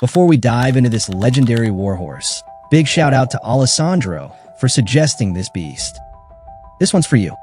Before we dive into this legendary warhorse, big shout out to Alessandro for suggesting this beast. This one's for you.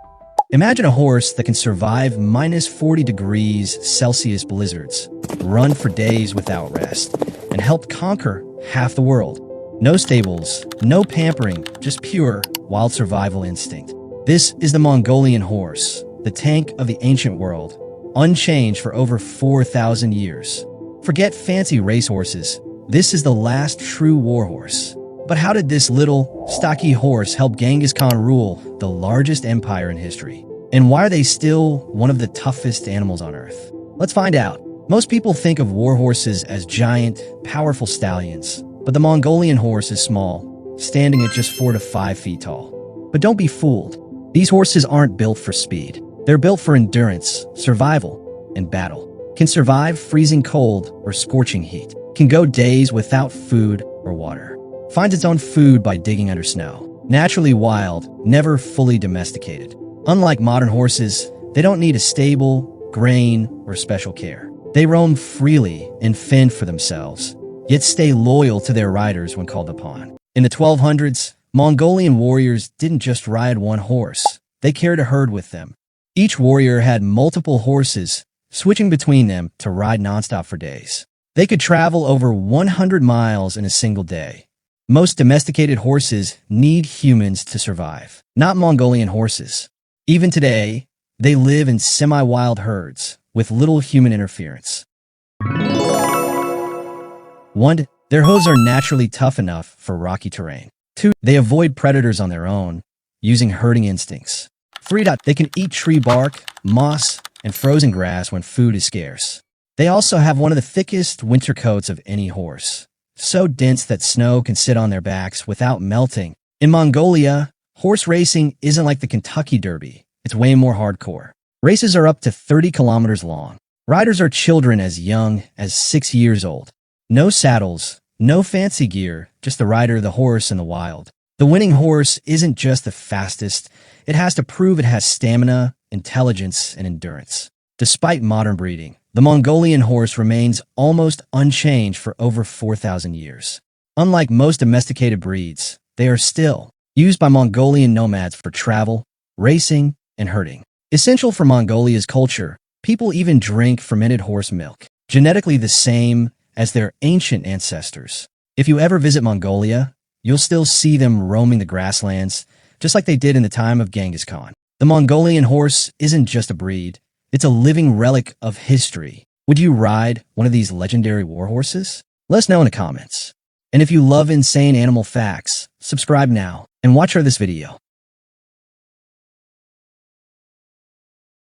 Imagine a horse that can survive minus 40 degrees Celsius blizzards, run for days without rest, and help conquer half the world. No stables, no pampering, just pure, wild survival instinct. This is the Mongolian horse, the tank of the ancient world, unchanged for over 4,000 years. Forget fancy racehorses. This is the last true warhorse. But how did this little, stocky horse help Genghis Khan rule the largest empire in history? And why are they still one of the toughest animals on Earth? Let's find out. Most people think of warhorses as giant, powerful stallions, but the Mongolian horse is small, standing at just 4 to 5 feet tall. But don't be fooled. These horses aren't built for speed. They're built for endurance, survival, and battle. Can survive freezing cold or scorching heat. Can go days without food or water. Finds its own food by digging under snow. Naturally wild, never fully domesticated. Unlike modern horses, they don't need a stable, grain, or special care. They roam freely and fend for themselves, yet stay loyal to their riders when called upon. In the 1200s, Mongolian warriors didn't just ride one horse. They carried a herd with them. Each warrior had multiple horses, switching between them to ride nonstop for days. They could travel over 100 miles in a single day. Most domesticated horses need humans to survive, not Mongolian horses. Even today, they live in semi-wild herds with little human interference. 1. Their hooves are naturally tough enough for rocky terrain. 2. They avoid predators on their own, using herding instincts. 3. They can eat tree bark, moss, and frozen grass when food is scarce. They also have one of the thickest winter coats of any horse, so dense that snow can sit on their backs without melting. In Mongolia, horse racing isn't like the Kentucky Derby. It's way more hardcore. Races are up to 30 kilometers long. Riders are children as young as 6 years old. No saddles, no fancy gear, just the rider, the horse, and the wild. The winning horse isn't just the fastest. It has to prove it has stamina, intelligence, and endurance. Despite modern breeding, the Mongolian horse remains almost unchanged for over 4,000 years. Unlike most domesticated breeds, they are still used by Mongolian nomads for travel, racing, and herding. Essential for Mongolia's culture, people even drink fermented horse milk, genetically the same as their ancient ancestors. If you ever visit Mongolia, you'll still see them roaming the grasslands, just like they did in the time of Genghis Khan. The Mongolian horse isn't just a breed, it's a living relic of history. Would you ride one of these legendary warhorses? Let us know in the comments. And if you love insane animal facts, subscribe now and watch our this video.